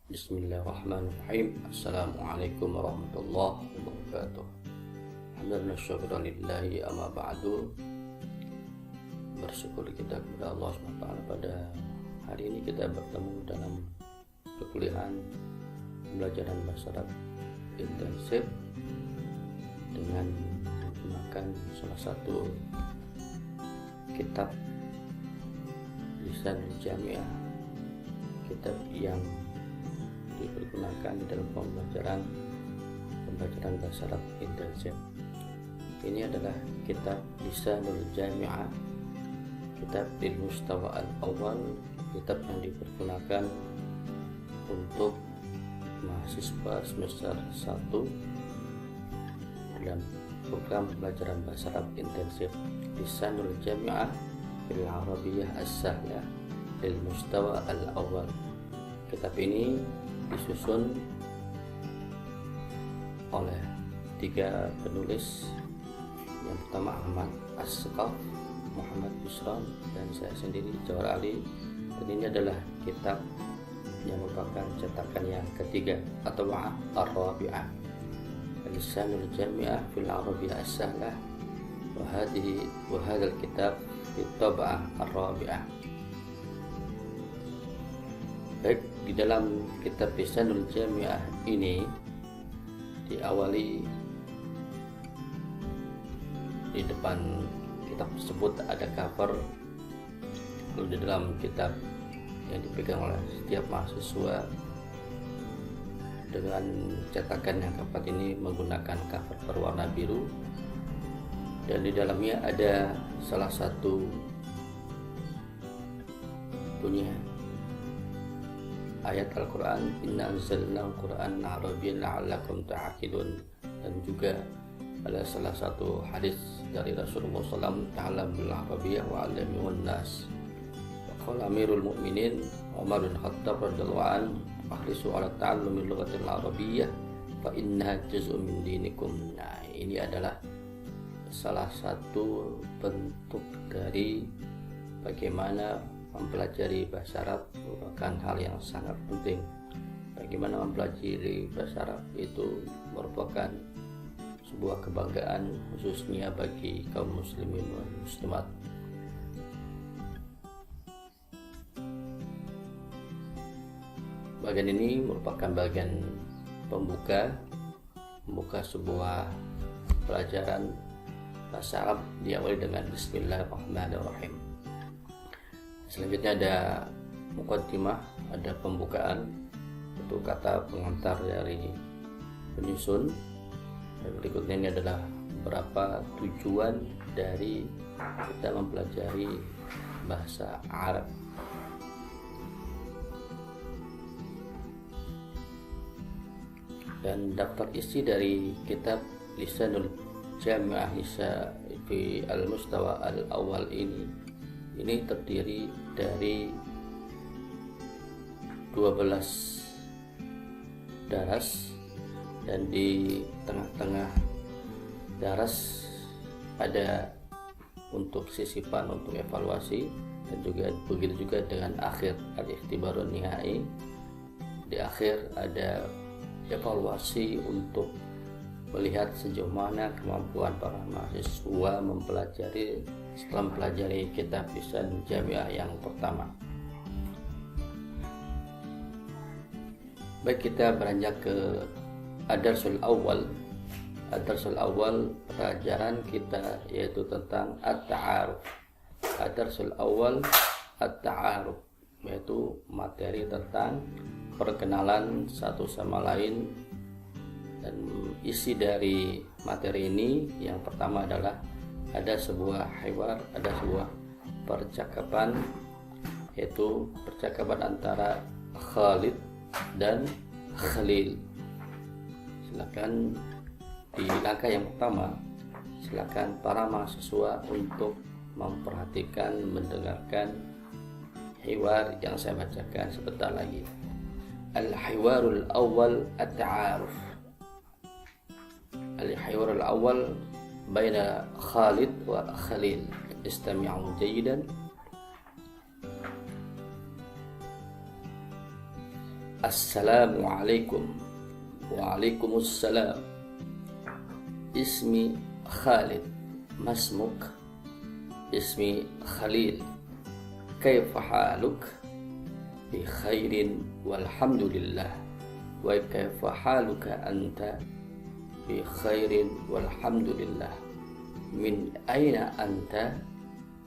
Bismillahirrahmanirrahim. Assalamualaikum warahmatullahi wabarakatuh. Alhamdulillah syukranillahi amma ba'du. Bersyukur kita kepada Allah SWT pada hari ini kita bertemu dalam perkuliahan pembelajaran bahasa Arab intensif dengan menggunakan salah satu kitab Lisan Jami'ah, kitab yang dipergunakan dalam pembelajaran bahasa Arab intensif. Ini adalah kitab Lisanul Jami'ah, kitab Al Mustawa Al-Awwal, kitab yang dipergunakan untuk mahasiswa semester 1 dalam program pembelajaran bahasa Arab intensif Lisanul Jami'ah fil Arabiyyah As-Sahlah Al Mustawa Al-Awwal. Kitab ini disusun oleh 3 penulis. Yang pertama Ahmad As-Saqaf, Muhammad Yusran, dan saya sendiri Jawar Ali. Dan ini adalah kitab yang merupakan cetakan yang ketiga atau Ar-Rabi'ah, Lisanul Jami'ah fil Arabiyyah As-Sahlah wa hadzal kitab fi tab'ah Ar-Rabi'ah. Baik, di dalam kitab Lisanul Jami'ah ini diawali di depan kitab tersebut ada cover. Lalu di dalam kitab yang dipegang oleh setiap mahasiswa dengan cetakan yang keempat ini menggunakan cover berwarna biru, dan di dalamnya ada salah satu bunyi ayat Al-Quran, Inna anzalnahu Qur'anan Arabiyyan la'allakum ta'qilun, dan juga ada salah satu hadis dari Rasulullah SAW, ta'allam bil Arabiyyah wa 'allimul nas. Wa qala Amirul Mukminin Umar bin Khattab radhiyallahu anhu, ahrisu 'ala ta'allumi lughatil arabiyyah fa innaha juz'un min dinikum. Nah, ini adalah salah satu bentuk dari bagaimana mempelajari bahasa Arab merupakan hal yang sangat penting. Bagaimana mempelajari bahasa Arab itu merupakan sebuah kebanggaan khususnya bagi kaum muslimin dan muslimat. Bagian ini merupakan bagian pembuka sebuah pelajaran bahasa Arab diawali dengan Bismillahirrahmanirrahim. Selanjutnya ada muqaddimah, ada pembukaan, itu kata pengantar dari penyusun. Dan berikutnya ini adalah beberapa tujuan dari kita mempelajari bahasa Arab. Dan daftar isi dari kitab Lisanul Jami'ah fi Al Mustawa Al-Awwal ini terdiri dari 12 daras, dan di tengah-tengah daras ada untuk sisipan untuk evaluasi, dan juga begitu juga dengan akhir al-ikhtibarun nihai. Di akhir ada evaluasi untuk melihat sejauh mana kemampuan para mahasiswa mempelajari setelah mempelajari kitab Lisan Jami'ah yang pertama. Baik, kita beranjak ke Ad-Darsul Awwal. Ad-Darsul Awwal, pelajaran kita yaitu tentang At-Ta'aruf. Ad-Darsul Awwal At-Ta'aruf, yaitu materi tentang perkenalan satu sama lain. Dan isi dari materi ini yang pertama adalah ada sebuah hiwar, ada sebuah percakapan, yaitu percakapan antara Khalid dan Khalil. Silakan di langkah yang pertama, silakan para mahasiswa untuk memperhatikan, mendengarkan hiwar yang saya bacakan sebentar lagi. Al-hiwarul awwal at-ta'aruf. Al-hiwarul awwal baina Khalid wa Khalil. Istami'u jayidan. Assalamualaikum. Waalaikumsalam. Ismi Khalid. Masmuk. Ismi Khalil. Kaifa haluk? Bi khairin walhamdulillah. Wa kaifa haluka anta? Bi khairin walhamdulillah. Min aina anta?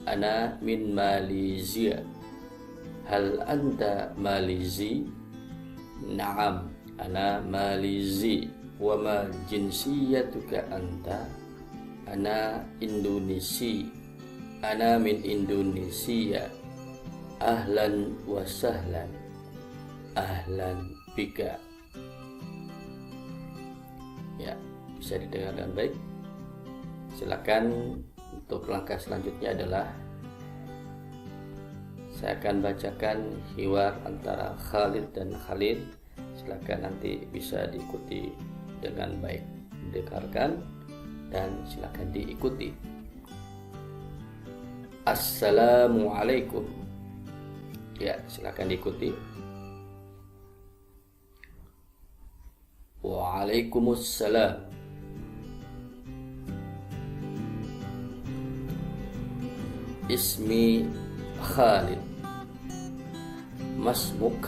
Ana min Malaysia. Hal anta Malizi? Naam, ana Malizi. Wa ma jinsiyatuka anta? Ana Indonesi. Ana min Indonesia. Ahlan wa sahlan. Ahlan bika. Ya, bisa didengar dengan baik. Silakan untuk langkah selanjutnya adalah saya akan bacakan hiwar antara Khalid dan Khalil. Silakan nanti bisa diikuti dengan baik. Dengarkan dan silakan diikuti. Assalamualaikum. Ya, silakan diikuti. Waalaikumsalam. Ismi Khalid. Masmuk.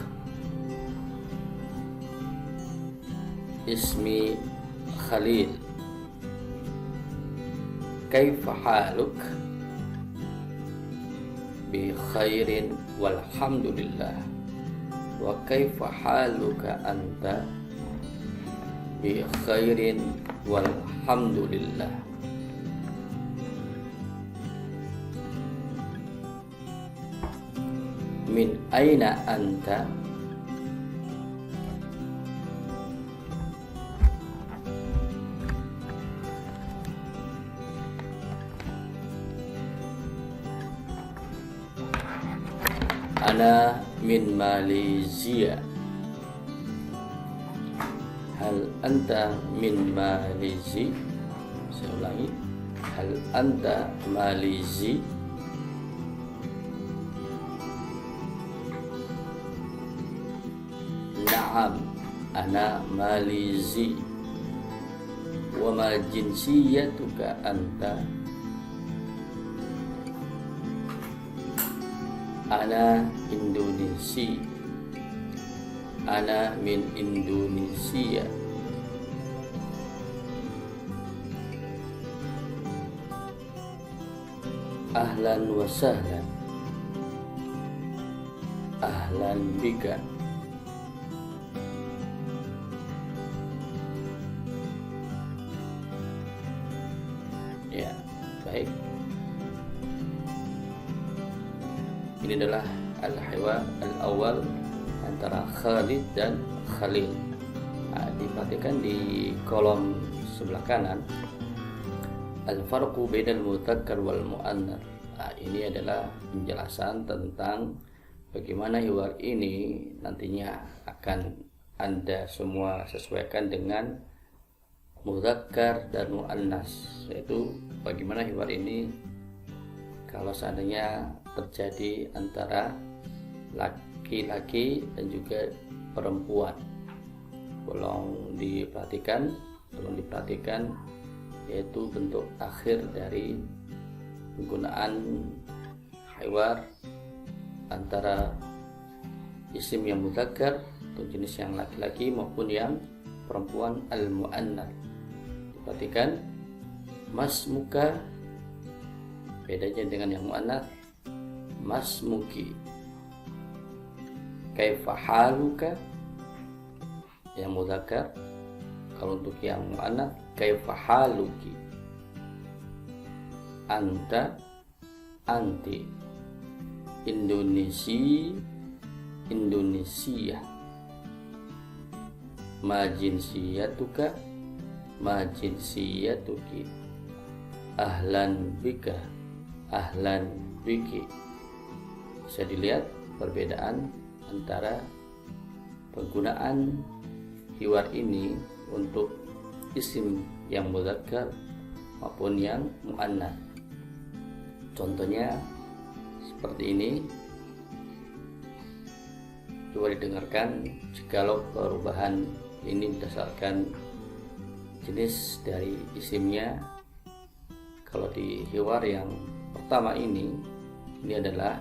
Ismi Khalil. Kaifa haluk? Bi khairin walhamdulillah. Wa kaifa haluka anta? Bi khairin walhamdulillah. Min aina anta? Ana min Malaysia. Hal anta min Malizi? Saya ulangi. Hal anta Malizi? Naam, ana Malizi. Wa ma jinsiyatuka anta? Ana Indonesi. Ana min Indonesia. Ahlan wa sahlan. Ahlan bika. Ya, baik. Ini adalah al-hiwar al-awwal antara Khalid dan Khalil. Nah, diperhatikan di kolom sebelah kanan, al-farqu bainal mudzakkar wal mu'annas. Nah, ini adalah penjelasan tentang bagaimana hiwar ini nantinya akan Anda semua sesuaikan dengan mudzakkar dan mu'annas, yaitu bagaimana hiwar ini kalau seandainya terjadi antara laki-laki dan juga perempuan. Tolong diperhatikan yaitu bentuk akhir dari penggunaan hiwar antara isim yang mudzakkar atau jenis yang laki-laki maupun yang perempuan, al-mu'annas. Perhatikan, masmuka bedanya dengan yang mu'annas, masmuki. Kaifa haluka yang mudzakkar. Kalau untuk yang mu'annas, kaifa haluki. Anta, anti. Indonesi, Indonesia. Ma jinsiyatuka, ma jinsiyatuki. Ahlan bika, ahlan biki. Bisa dilihat perbedaan antara penggunaan hiwar ini untuk isim yang mudzakkar maupun yang mu'annas. Contohnya seperti ini. coba didengarkan. Jikalau perubahan ini berdasarkan jenis dari isimnya. Kalau di hiwar yang pertama ini adalah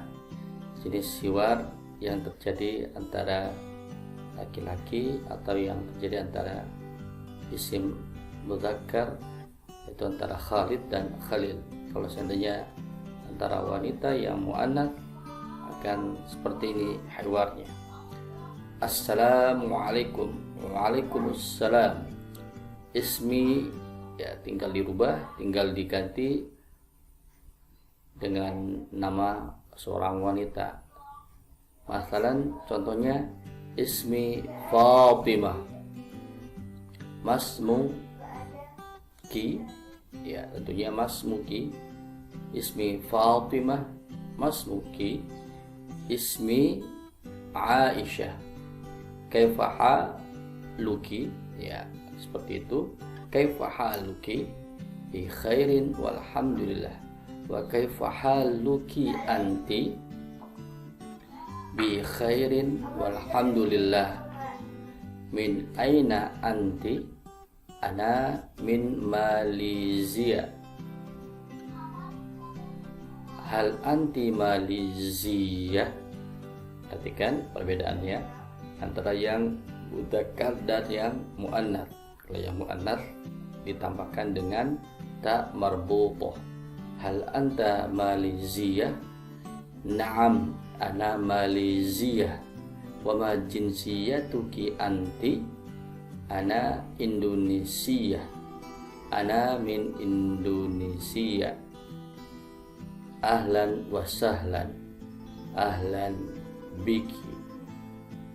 jenis hiwar yang terjadi antara laki-laki atau yang terjadi antara isim mudzakkar, yaitu antara Khalid dan Khalil. Kalau seandainya antara wanita yang muannats akan seperti ini hiwarnya. Assalamualaikum. Waalaikumsalam. Ismi, ya tinggal dirubah, tinggal diganti dengan nama seorang wanita. Masalan, contohnya ismi Fatimah. Masmuki, ya tentunya masmuki. Ismi Fatimah, masmuki. Ismi Aisyah. Kaifa haluki, ya seperti itu. Kaifa haluki? Bi khairin walhamdulillah. Wa kaifa haluki anti? Bi khairin walhamdulillah. Min aina anti? Ana min Malaysia. Hal anti Malaysia? Perhatikan perbedaannya antara yang mudzakkar dan yang muannats. Kalau yang muannats ditambahkan dengan ta marbuthah. Hal anta Malaysia? Na'am, ana Malaysia. Wa ma jinsiyatuki anti? Ana Indonesia. Ana min Indonesia. Ahlan wa sahlan. Ahlan biki.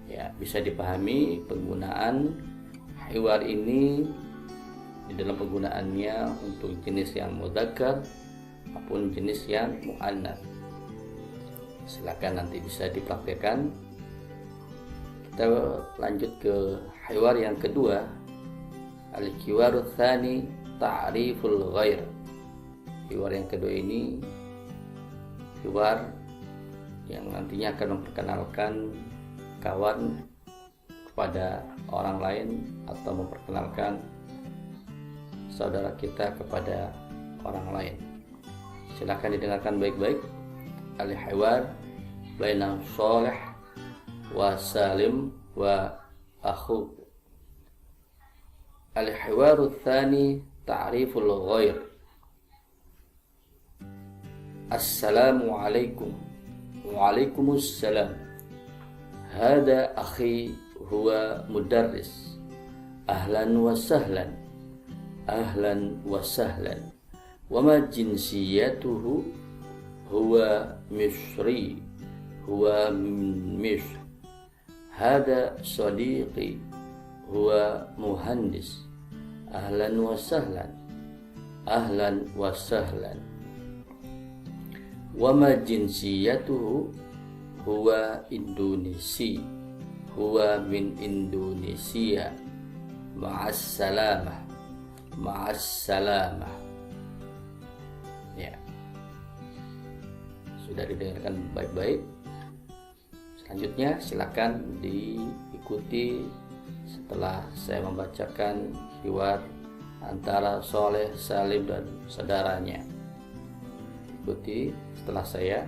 Ya, bisa dipahami penggunaan hiwar ini di dalam penggunaannya untuk jenis yang mudzakkar maupun jenis yang muannats. Silakan nanti bisa dipraktikkan. Kita lanjut ke hiwar yang kedua. Al-hiwarul tsani ta'riful ghair. Hiwar yang kedua ini hiwar yang nantinya akan memperkenalkan kawan kepada orang lain atau memperkenalkan saudara kita kepada orang lain. Silakan didengarkan baik-baik. Al-hiwar baina Shalih wa Salim wa akhu. Al-hiwarul tsani ta'riful ghair. Assalamualaikum. Waalaikumsalam. Hada akhi huwa mudarris. Ahlan wa sahlan. Ahlan wa sahlan. Wa ma jinsiyatuhu? Huwa Misri. Huwa min Misr. Hada sadiqi. Huwa muhandis. Ahlan wa sahlan. Ahlan wa sahlan. Wa ma jinsiyatuhu? Huwa Indonesi. Huwa min Indonesia. Ma'as salamah. Ma'as salamah. Ya, sudah didengarkan baik-baik. Selanjutnya silakan diikuti setelah saya membacakan hiwar antara Shalih, Salim dan saudaranya. Ikuti setelah saya.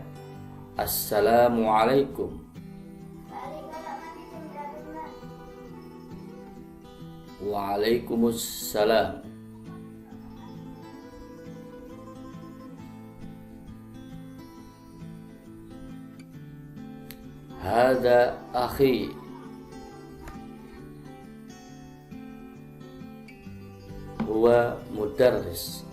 Assalamualaikum. Waalaikumsalam. Hada akhi. Huwa mudarris.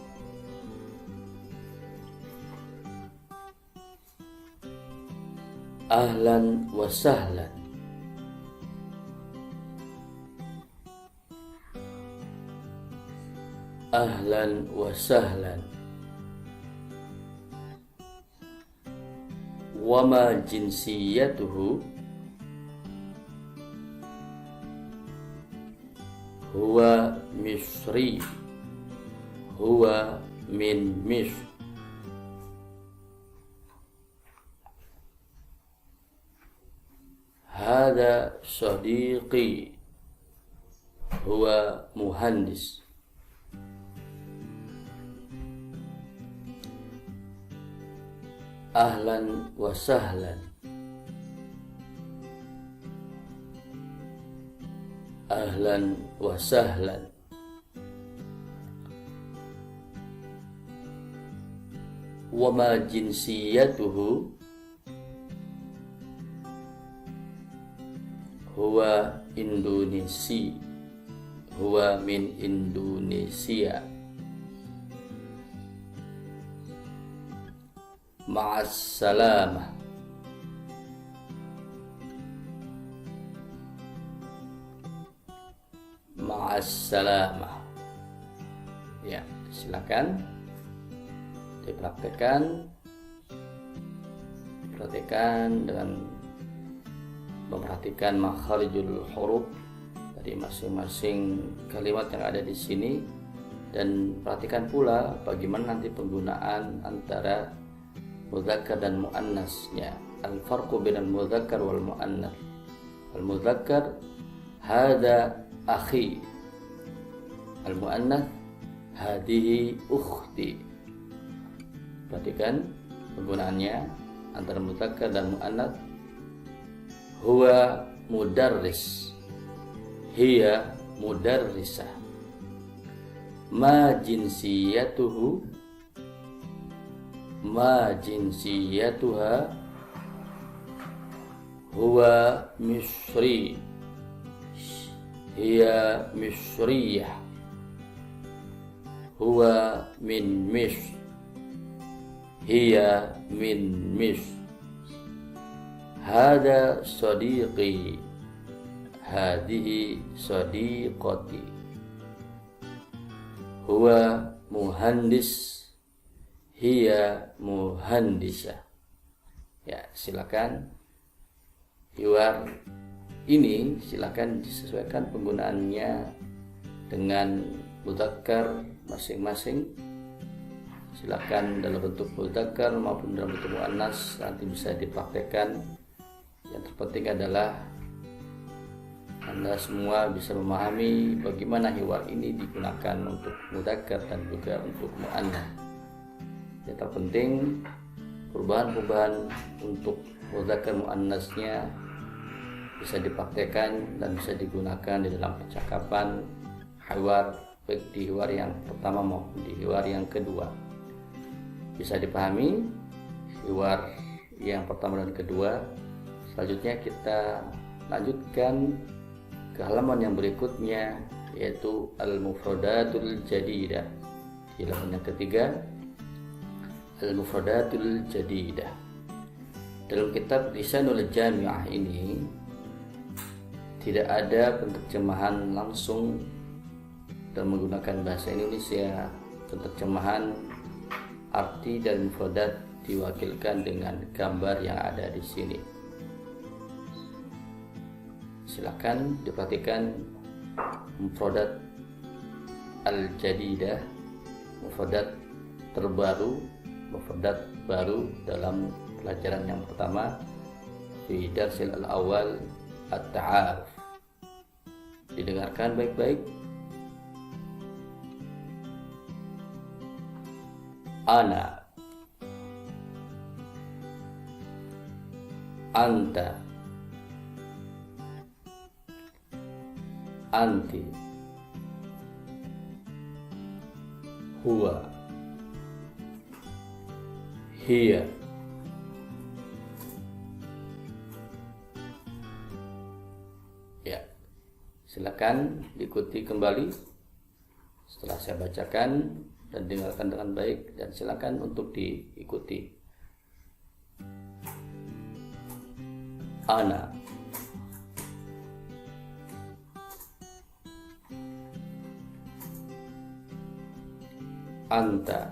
Ahlan wa sahlan. Ahlan wa sahlan. Wa ma jinsiyatuhu? Huwa Misri. Huwa min Misr. Hada sadiqi huwa muhandis. Ahlan wa sahlan. Ahlan wa sahlan. Wa ma jinsiyatuhu huwa Indonesi. Huwa min Indonesia. Ma'as salamah. Ma'as salamah. Ya, silakan diperhatikan dengan memperhatikan makharijul huruf dari masing-masing kalimat yang ada di sini, dan perhatikan pula bagaimana nanti penggunaan antara mudzakkar dan muannasnya. Al-farqu bainal mudzakkar wal muannas. Al-mudzakkar hada akhi. Al-muannas hadihi ukhti. Perhatikan penggunaannya antara mudzakkar dan muannas. Huwa mudarris. Hiya mudarrisah. Ma jinsiyatuhu. Ma jinsiyatuha. Huwa misri. Hiya misriyah. Huwa min Misr. Hiya min Misr. Hada sadiqi. Hadihi sadiqati. Huwa muhandis. Hiya muhandisah. Ya, silakan hiwar ini silakan disesuaikan penggunaannya dengan mudzakkar masing-masing. Silakan dalam bentuk mudzakkar maupun dalam bentuk muannas nanti bisa dipraktekkan. Yang terpenting adalah Anda semua bisa memahami bagaimana hiwar ini digunakan untuk mudzakkar dan juga untuk muannas. Yang terpenting perubahan-perubahan untuk mudzakkar muannasnya bisa dipraktekkan dan bisa digunakan di dalam percakapan hiwar, baik di hiwar yang pertama maupun di hiwar yang kedua. Bisa dipahami hiwar yang pertama dan kedua. Selanjutnya kita lanjutkan ke halaman yang berikutnya, yaitu al-mufradatul jadidah. Di halaman yang ketiga, al-mufradatul jadidah. Dalam kitab Lisanul Jami'ah ini tidak ada penerjemahan langsung dan menggunakan bahasa Indonesia. Penerjemahan arti dan mufradat diwakilkan dengan gambar yang ada di sini. Silakan diperhatikan mufradat al-jadidah, mufradat terbaru, mufradat baru dalam pelajaran yang pertama di darsil al-awwal at-ta'aruf. Didengarkan baik-baik. Ana, anta, anti, huwa, hiya. Ya, silakan diikuti kembali setelah saya bacakan dan dengarkan dengan baik, dan silakan untuk diikuti. Ana, anta,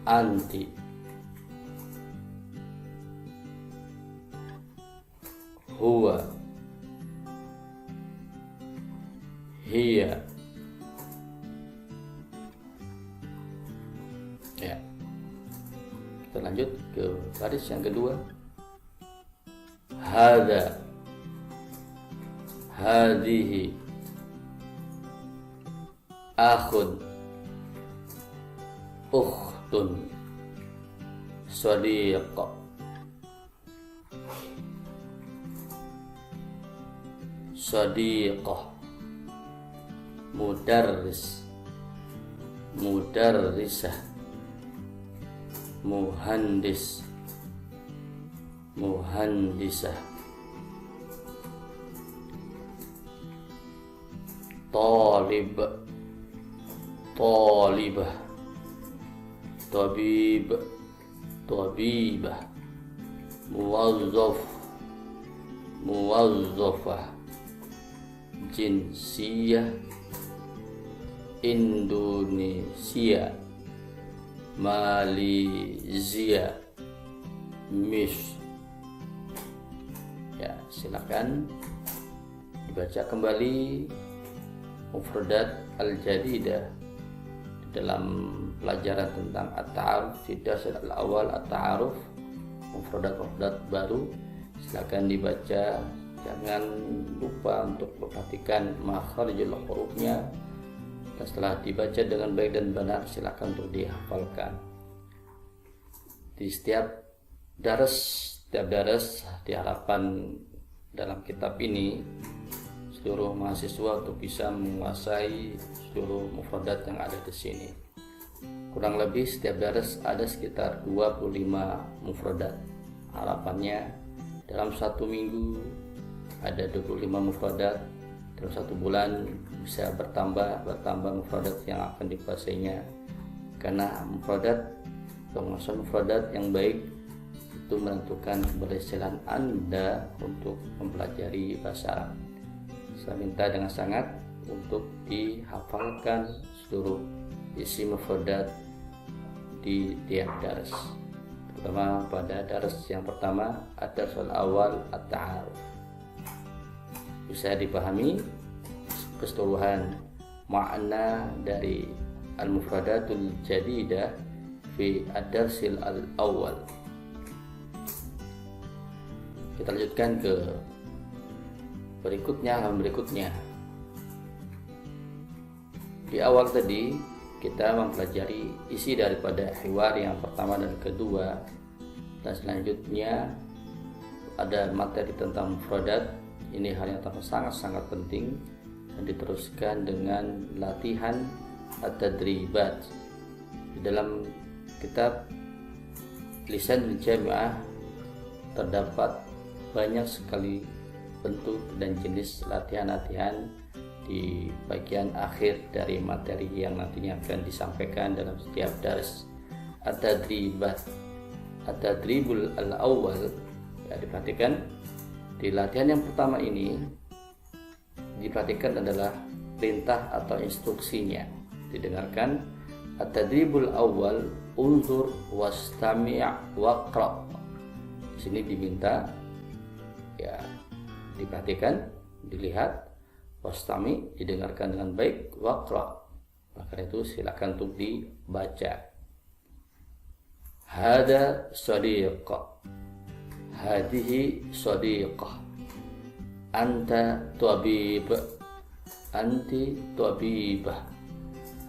anti, huwa, hiya. Ya, kita lanjut ke baris hadis yang kedua, hadza, hadhihi, akhun, ukhtun, shadiq, shadiqah, mudarris, mudarrisah, muhandis, muhandisah, talib, talibah, tabib, tabibah, muwazzaf, muwazzafah, jinsiyah, Indonesia, Malaysia, Miss. Ya, silakan dibaca kembali mufradat al-jadidah dalam pelajaran tentang at-ta'aruf fi dasar al-awal at-ta'aruf, mufradat baru. Silakan dibaca, jangan lupa untuk perhatikan makharijul hurufnya. Dan setelah dibaca dengan baik dan benar, silakan untuk dihafalkan. Di setiap daras diharapkan dalam kitab ini seluruh mahasiswa untuk bisa menguasai seluruh mufradat yang ada di sini. Kurang lebih setiap daras ada sekitar 25 mufradat. Harapannya dalam satu minggu ada 25 mufradat. Dalam satu bulan bisa bertambah mufradat yang akan dikuasainya, karena penguasaan mufradat yang baik itu menentukan keberhasilan Anda untuk mempelajari bahasa Arab. Saya minta dengan sangat untuk dihafalkan seluruh isi mufradat di tiap daras, terutama pada daras yang pertama ad-darsul awal at-ta'aruf. Bisa dipahami keseluruhan makna dari al-mufradatul jadidah fi ad-darsil al-awwal. Kita lanjutkan ke halaman berikutnya. Di awal tadi kita mempelajari isi daripada hiwar yang pertama dan kedua, dan selanjutnya ada materi tentang mufradat. Ini hal yang sangat penting, dan diteruskan dengan latihan at-tadribat. Di dalam kitab Lisanul Jami'ah terdapat banyak sekali bentuk dan jenis latihan-latihan di bagian akhir dari materi yang nantinya akan disampaikan dalam setiap daras. At-tadribat, at-tadribul al-awwal, ya, diperhatikan di latihan yang pertama ini. Diperhatikan adalah perintah atau instruksinya. Didengarkan. At-tadribul awal, unzur wastami' waqra. Di sini diminta, ya, diperhatikan, dilihat, wastami', didengarkan dengan baik, waqra. Maka itu silakan untuk dibaca. Hada shadiqa, hadihi shadiqah, anta tabib, anti tabibah,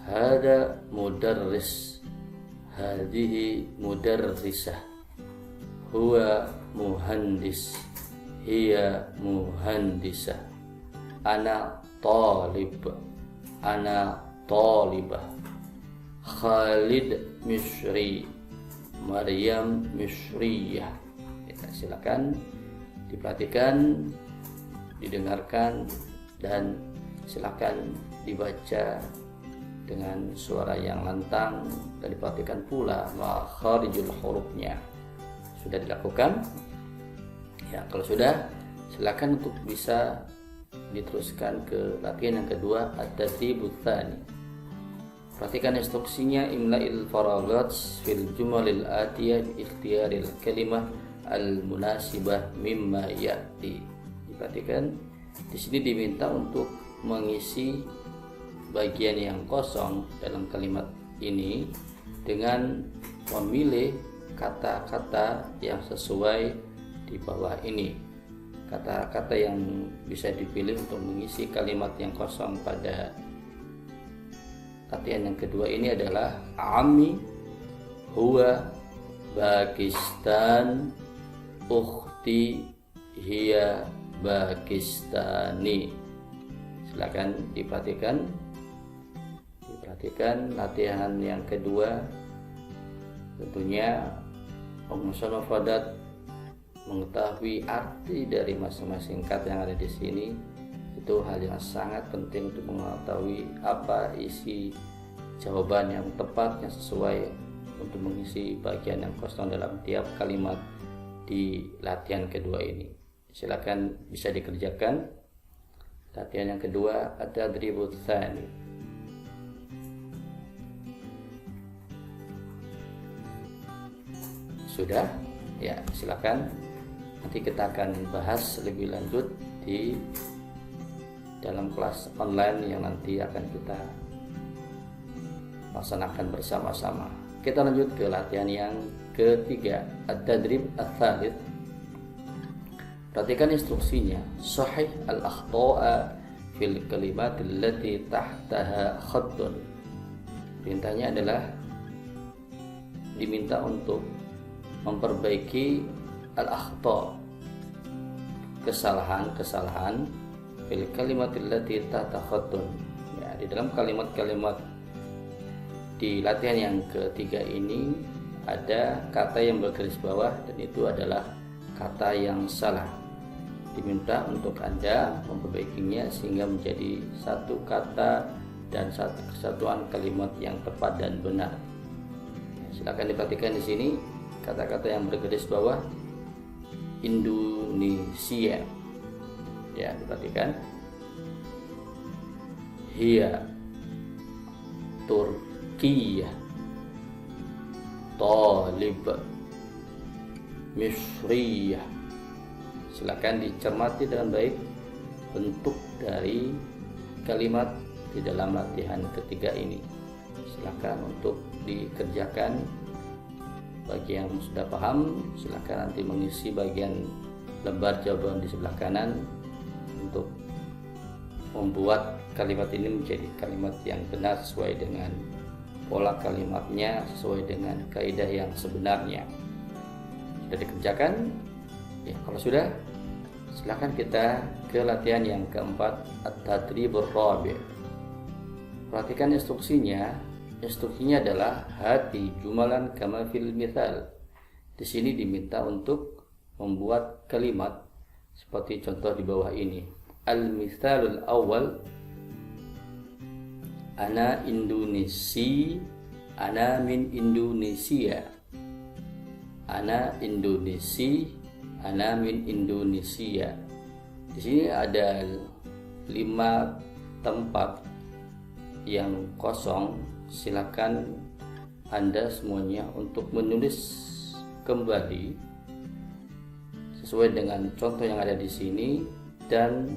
hada mudarris, hadihi mudarrisah, huwa muhandis, hiya muhandisah, ana talib, ana talibah, Khalid Misri, Maryam Misriyah. Ya, silakan diperhatikan, didengarkan, dan silakan dibaca dengan suara yang lantang, dan diperhatikan pula makharijul hurufnya. Sudah dilakukan? Ya, kalau sudah, silakan untuk bisa diteruskan ke latihan yang kedua, at-tadribut tsani. Perhatikan instruksinya, imla'il faragat fil jumalil atiyah bi ikhtiyaril kalimah al-munasibah mimma ya'ti. Diperhatikan, di sini diminta untuk mengisi bagian yang kosong dalam kalimat ini dengan memilih kata-kata yang sesuai di bawah ini. Kata-kata yang bisa dipilih untuk mengisi kalimat yang kosong pada latihan yang kedua ini adalah Ami, huwa, Pakistan, ukhti, hiya, Pakistani. Silakan diperhatikan latihan yang kedua. Tentunya pengusaha Fadat mengetahui arti dari masing-masing kata yang ada di sini. Itu hal yang sangat penting untuk mengetahui apa isi jawaban yang tepat, yang sesuai untuk mengisi bagian yang kosong dalam tiap kalimat di latihan kedua ini. Silakan bisa dikerjakan. Latihan yang kedua ada Tadribut Tsani. Sudah? Ya, silakan. Nanti kita akan bahas lebih lanjut di dalam kelas online yang nanti akan kita laksanakan bersama-sama. Kita lanjut ke latihan yang ketiga, At-Tadrib Ats-Tsalits. Perhatikan instruksinya. Sahih al-akhta'a fil kalimat allati tahtaha khattun. Perintahnya adalah diminta untuk memperbaiki al-akhta', kesalahan fil kalimat allati tahtaha khattun. Ya, di dalam kalimat-kalimat di latihan yang ketiga ini ada kata yang bergaris bawah dan itu adalah kata yang salah. Diminta untuk Anda memperbaikinya sehingga menjadi satu kata dan satu kesatuan kalimat yang tepat dan benar. Silakan diperhatikan di sini kata-kata yang bergaris bawah. Indonesia, ya, diperhatikan. Hiya, Turkiyah, Talib, Misriyah. Silakan dicermati dengan baik bentuk dari kalimat di dalam latihan ketiga ini. Silakan untuk dikerjakan. Bagi yang sudah paham, silakan nanti mengisi bagian lembar jawaban di sebelah kanan untuk membuat kalimat ini menjadi kalimat yang benar sesuai dengan pola kalimatnya, sesuai dengan kaidah yang sebenarnya. Sudah dikerjakan? Ya, kalau sudah, silakan kita ke latihan yang keempat, At-Tadribur Rabi'. Perhatikan instruksinya. Instruksinya adalah hati jumalan kama fil mithal. Di sini diminta untuk membuat kalimat seperti contoh di bawah ini. Al-mithalul awal, ana Indonesi, ana min Indonesia. Ana Indonesi, ana min Indonesia. Di sini ada 5 tempat yang kosong. Silakan Anda semuanya untuk menulis kembali sesuai dengan contoh yang ada di sini dan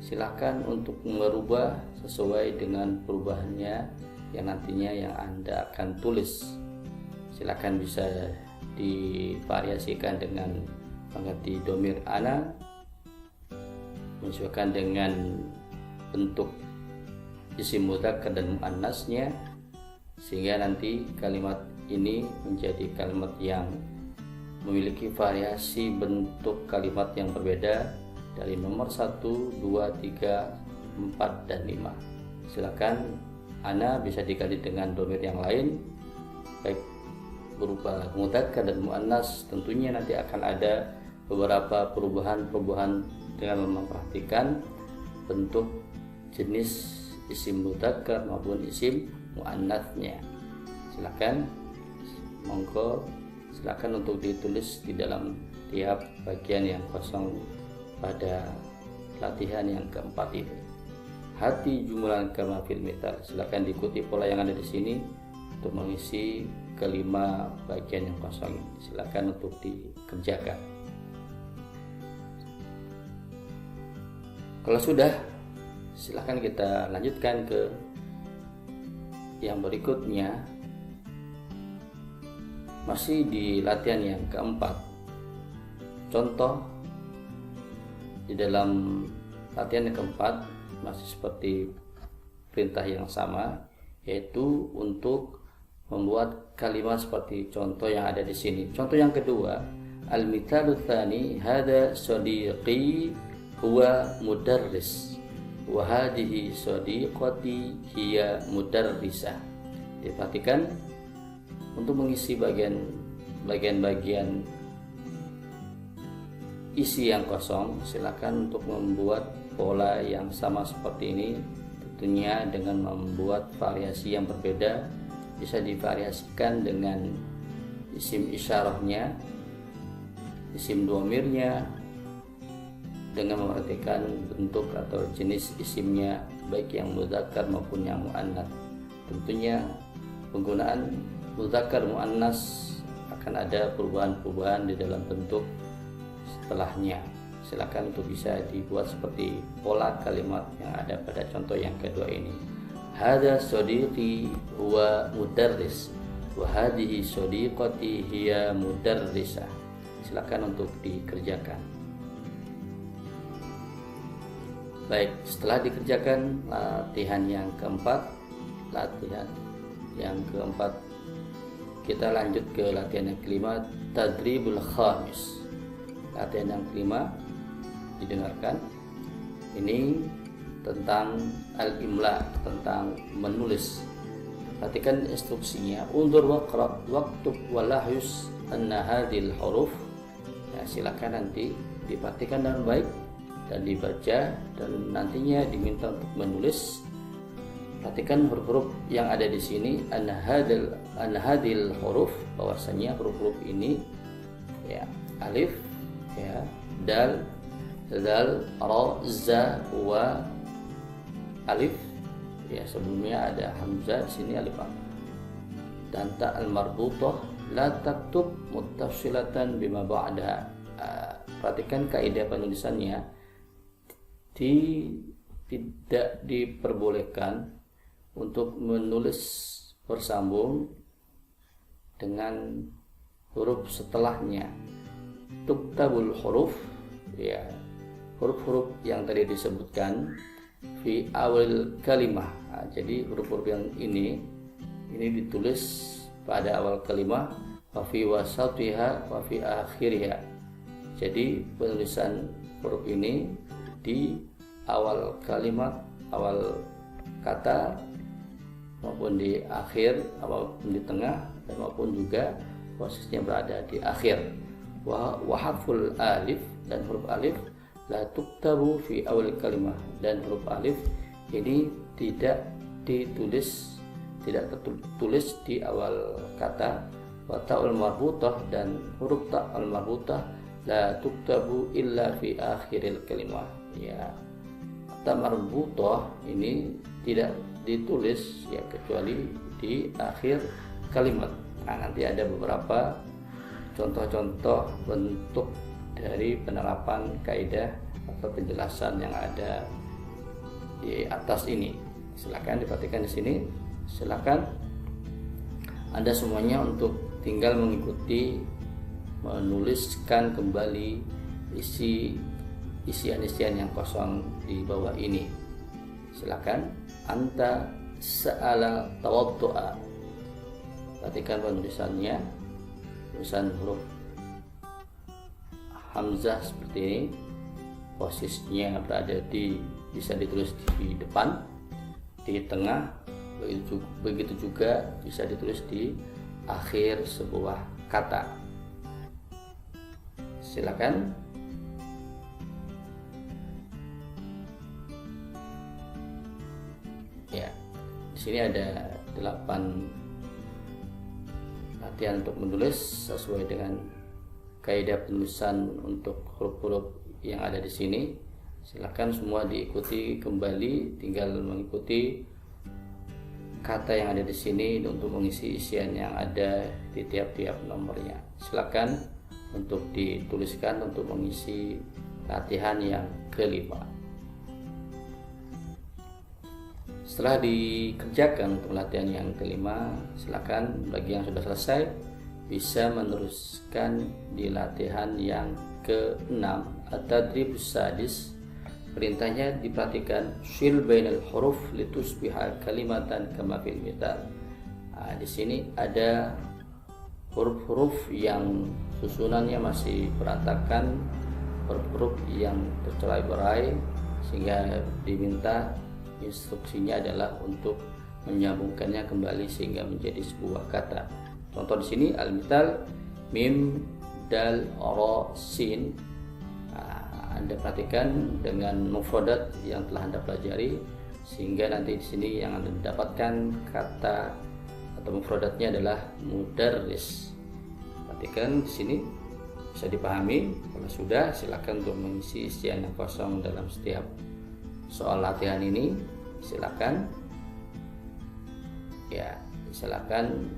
silakan untuk merubah sesuai dengan perubahannya yang nantinya yang Anda akan tulis. Silakan bisa divariasikan dengan mengganti domir ana, menyesuaikan dengan bentuk isim mudzakkar dan muannasnya, sehingga nanti kalimat ini menjadi kalimat yang memiliki variasi bentuk kalimat yang berbeda dari nomor 1, 2, 3, 4, dan 5. Silakan ana bisa diganti dengan domir yang lain, baik berupa mudzakkar dan muannas. Tentunya nanti akan ada beberapa perubahan dengan memperhatikan bentuk jenis isim mudzakkar maupun isim muannasnya. Silakan, monggo, silakan untuk ditulis di dalam tiap bagian yang kosong pada latihan yang keempat ini. Hati jumlah kama fil mithal. Silakan diikuti pola yang ada di sini untuk mengisi kelima bagian yang kosong. Silakan untuk dikerjakan. Kalau sudah, silakan kita lanjutkan ke yang berikutnya. Masih di latihan yang keempat. Contoh di dalam latihan yang keempat masih seperti perintah yang sama, yaitu untuk membuat kalimat seperti contoh yang ada di sini. Contoh yang kedua, al-mithalu tsani hada sadiqi huwa mudarris wa hadhihi sadiqati hiya mudarrisah. Diperhatikan untuk mengisi bagian isi yang kosong, silakan untuk membuat pola yang sama seperti ini, tentunya dengan membuat variasi yang berbeda. Bisa divariasikan dengan isim isyarahnya, isim domirnya, dengan memperhatikan bentuk atau jenis isimnya, baik yang mudzakkar maupun yang muannats. Tentunya penggunaan mudzakkar muannas akan ada perubahan-perubahan di dalam bentuk setelahnya. Silakan untuk bisa dibuat seperti pola kalimat yang ada pada contoh yang kedua ini. Hada sadiqi huwa mudarris wa hadhihi sadiqati hiya mudarrisah. Silakan untuk dikerjakan. Baik, setelah dikerjakan latihan yang keempat, kita lanjut ke latihan yang kelima, tadribul khamis. Latihan yang kelima didengarkan. Ini tentang al-imla, tentang menulis. Perhatikan instruksinya. Undur waqra waktub walahyus anna hadhil huruf. Ya, silakan nanti diperhatikan dengan baik dan dibaca, dan nantinya diminta untuk menulis. Perhatikan huruf-huruf yang ada di sini. Anna hadhil huruf, bahwasanya huruf-huruf ini ya, alif, ya, dal, zal, ra, za, wa, alif, ya, sebelumnya ada hamzah, di sini alif, dan ta al-marbutah la taktub muttafsilatan bima ba'daha. Perhatikan kaidah penulisannya, tidak diperbolehkan untuk menulis bersambung dengan huruf setelahnya. Tuktabul huruf, ya, huruf-huruf yang tadi disebutkan fi awal kalimah. Jadi huruf-huruf yang ini ditulis pada awal kalimah, wa fi wasatiha wa fi akhiriha. Jadi penulisan huruf ini di awal kalimat, awal kata, maupun di akhir, maupun di tengah, dan maupun juga posisinya berada di akhir. Wa harful alif, dan huruf alif la tuktabu fi awal kalimah, dan huruf alif ini tidak ditulis, tidak tertulis di awal kata. Wa ta'ul marbutah, dan huruf ta'al marbutah la tuktabu illa fi akhiril kalimah. Ya, ta marbutah ini tidak ditulis ya kecuali di akhir kalimat. Nah, nanti ada beberapa contoh-contoh bentuk dari penerapan kaidah atau penjelasan yang ada di atas ini. Silakan diperhatikan di sini. Silakan Anda semuanya untuk tinggal mengikuti, menuliskan kembali isian-isian yang kosong di bawah ini. Silakan. Anta sa'ala tawaddu'a. Perhatikan penulisannya. Tulisan huruf hamzah seperti ini, posisinya berada bisa ditulis di depan, di tengah, begitu juga bisa ditulis di akhir sebuah kata. Silakan. Ya, di sini ada 8 latihan untuk menulis sesuai dengan kaidah penulisan untuk huruf-huruf yang ada di sini. Silakan semua diikuti kembali, tinggal mengikuti kata yang ada di sini untuk mengisi isian yang ada di tiap-tiap nomornya. Silakan untuk dituliskan untuk mengisi latihan yang kelima. Setelah dikerjakan untuk latihan yang kelima, silakan bagi yang sudah selesai bisa meneruskan di latihan yang ke-6 at-tadribus sadis. Perintahnya diperhatikan, sil bainal huruf litusbiha kalimatan kama fil mithal. Di sini ada huruf-huruf yang susunannya masih berantakan, huruf-huruf yang tercerai-berai, sehingga diminta instruksinya adalah untuk menyambungkannya kembali sehingga menjadi sebuah kata. Contoh di sini al-mithal mim dal ra sin. Anda perhatikan dengan mufradat yang telah Anda pelajari, sehingga nanti di sini yang Anda dapatkan kata atau mufradatnya adalah mudarris. Perhatikan di sini bisa dipahami. Kalau sudah, silakan untuk mengisi isian yang kosong dalam setiap soal latihan ini. Silakan. Ya, silakan.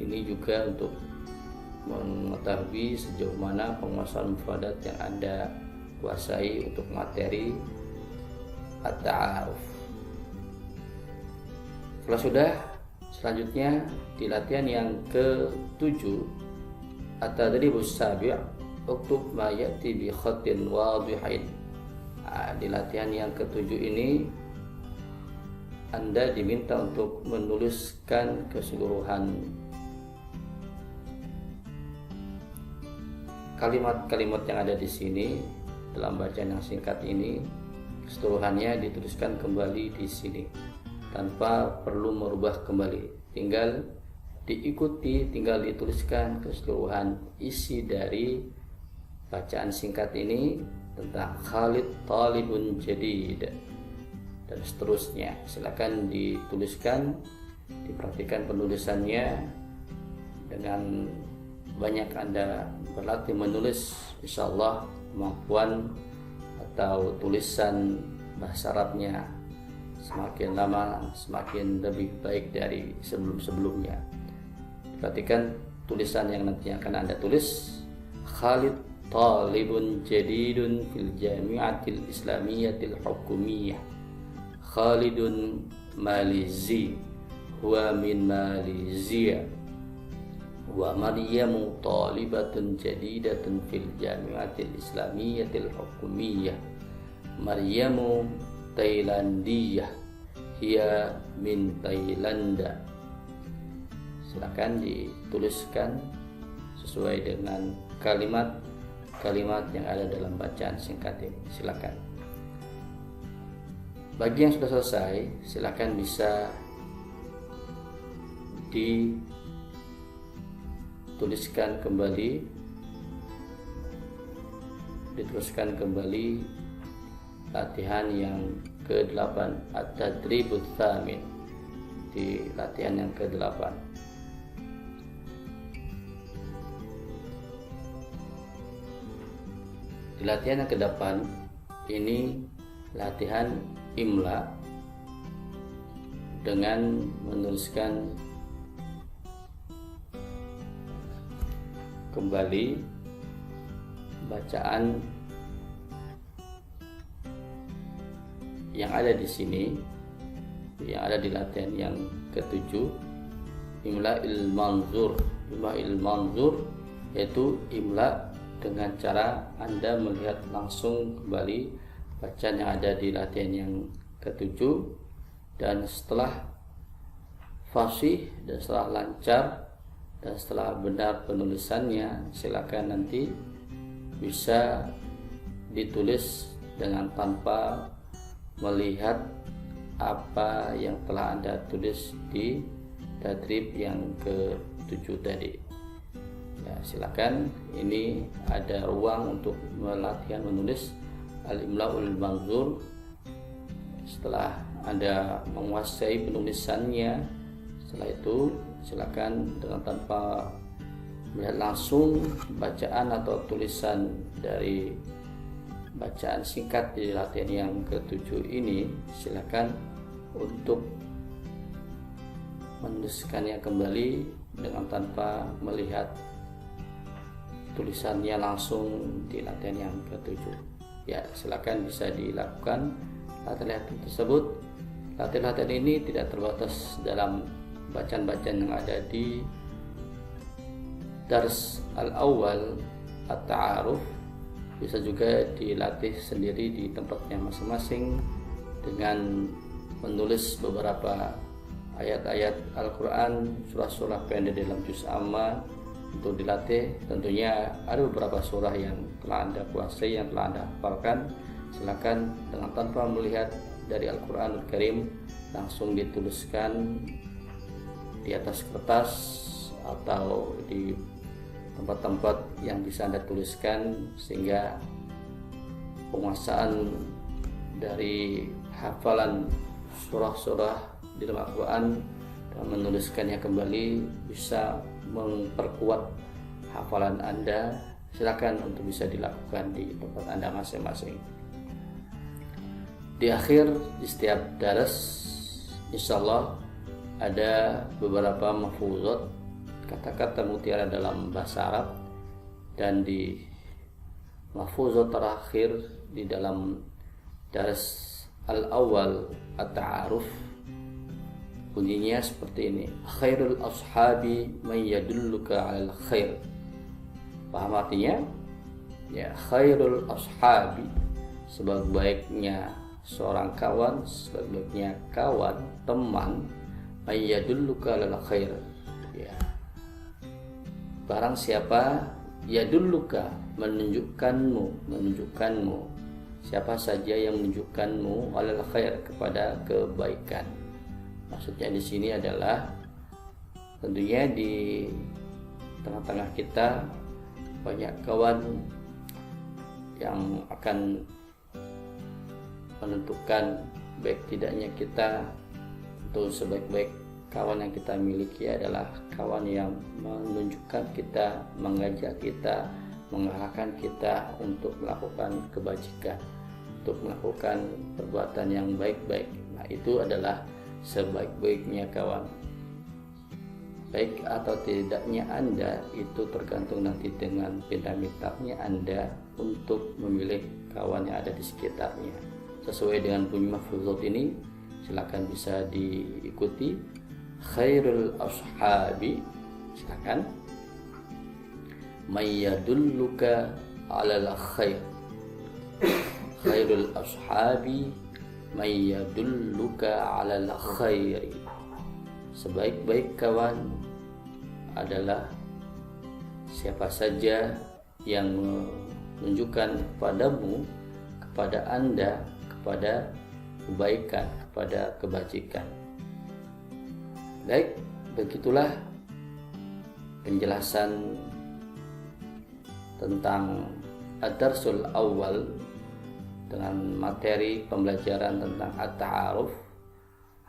Ini juga untuk mengetahui sejauh mana penguasaan mufradat yang Anda kuasai untuk materi at-ta'aruf. Kalau sudah, selanjutnya di latihan yang ke-7 at-tadribus sabi', uktub ma ya'ti bi khatin wadihin. Di latihan yang ke-7 ini Anda diminta untuk menuliskan keseluruhan kalimat-kalimat yang ada di sini dalam bacaan yang singkat ini. Keseluruhannya dituliskan kembali di sini tanpa perlu merubah kembali. Tinggal diikuti, tinggal dituliskan keseluruhan isi dari bacaan singkat ini tentang Khalid talibun jadid dan seterusnya. Silakan dituliskan, diperhatikan penulisannya. Dengan banyak Anda berlatih menulis, insyaallah kemampuan atau tulisan bahasa Arabnya semakin lama semakin lebih baik dari sebelum-sebelumnya. Perhatikan tulisan yang nantinya akan Anda tulis. Khalid talibun jadidun fil jami'atil islamiyatil hukumiyah. Khalidun Malizi huwa min Malizia wa Maryamu talibatun jadidatun fil jami'atil islamiyatil hukumiyah. Maryamu Thailandiyah hiya min Thailanda. Silakan dituliskan sesuai dengan kalimat-kalimat yang ada dalam bacaan singkat ini. Silakan. Bagi yang sudah selesai, silakan bisa dituliskan kembali, latihan yang ke-8 at-tadribut tsamin. Di latihan yang ke-8 ini latihan imla dengan menuliskan kembali bacaan yang ada di sini, yang ada di latihan yang ke-7, imla'il manzur. Imla'il manzur yaitu imla dengan cara Anda melihat langsung kembali bacaan yang ada di latihan yang ke-7, dan setelah fasih dan setelah lancar dan setelah benar penulisannya, silakan nanti bisa ditulis dengan tanpa melihat apa yang telah Anda tulis di tadrib yang ke-7 tadi. Ya, silakan, ini ada ruang untuk latihan menulis al-imla'ul manzur. Setelah Anda menguasai penulisannya, setelah itu silakan dengan tanpa melihat langsung bacaan atau tulisan dari bacaan singkat di latihan yang ke-7 ini, silakan untuk menuliskannya kembali dengan tanpa melihat tulisannya langsung di latihan yang ke-7. Ya, silakan bisa dilakukan latihan tersebut. Latihan ini tidak terbatas dalam bacaan-bacaan yang ada di dars al-awwal at-ta'aruf bisa juga dilatih sendiri di tempatnya masing-masing dengan menulis beberapa ayat-ayat Al-Quran, surah-surah pendek dalam juz amma untuk dilatih. Tentunya ada beberapa surah yang telah Anda kuasai, yang telah Anda hafalkan. Silakan dengan tanpa melihat dari Al-Quranul Karim, langsung dituliskan di atas kertas atau di tempat-tempat yang bisa Anda tuliskan, sehingga penguasaan dari hafalan surah-surah di dalam Al-Quran dan menuliskannya kembali bisa memperkuat hafalan Anda. Silakan untuk bisa dilakukan di tempat Anda masing-masing. Di akhir di setiap dars insyaallah ada beberapa mahfuzat, kata-kata mutiara dalam bahasa Arab, dan di mahfuzat terakhir di dalam dars al-awwal at-ta'aruf bunyinya seperti ini: khairul ashabi man yadulluka 'alal khair. Paham artinya? Ya, khairul ashabi, sebaik-baiknya seorang kawan, sebaik-baiknya kawan, teman, man yadulluka 'alal khair. Ya. Barang siapa yadulluka, menunjukkanmu, siapa saja yang menunjukkanmu alal khair, kepada kebaikan. Maksudnya di sini adalah tentunya di tengah-tengah kita banyak kawan yang akan menentukan baik tidaknya kita. Untuk sebaik-baik kawan yang kita miliki adalah kawan yang menunjukkan kita, mengajak kita, mengarahkan kita untuk melakukan kebajikan, untuk melakukan perbuatan yang baik-baik. Nah, itu adalah sebaik-baiknya kawan. Baik atau tidaknya Anda itu tergantung nanti dengan pintar-pintarnya Anda untuk memilih kawan yang ada di sekitarnya. Sesuai dengan bunyi mahfuzat ini, silakan bisa diikuti. Khairul ashabi, silakan, may yadulluka 'alal khair. Khairul ashabi may yadulluka 'alal khairi. Sebaik-baik kawan adalah siapa saja yang menunjukkan kepadamu, kepada Anda, kepada kebaikan, kepada kebajikan. Baik, begitulah penjelasan tentang ad-darsul awal dengan materi pembelajaran tentang at-ta'aruf.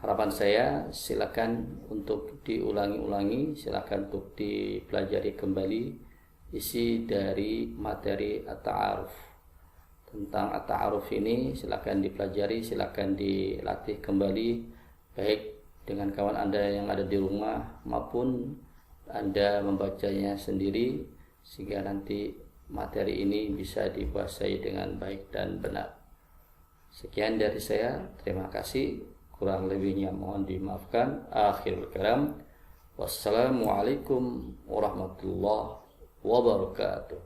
Harapan saya silakan untuk diulangi-ulangi, silakan untuk dipelajari kembali isi dari materi at-ta'aruf. Tentang at-ta'aruf ini silakan dipelajari, silakan dilatih kembali, baik dengan kawan Anda yang ada di rumah maupun Anda membacanya sendiri, sehingga nanti materi ini bisa dikuasai dengan baik dan benar. Sekian dari saya, terima kasih. Kurang lebihnya mohon dimaafkan. Akhirul kalam. Wassalamualaikum warahmatullahi wabarakatuh.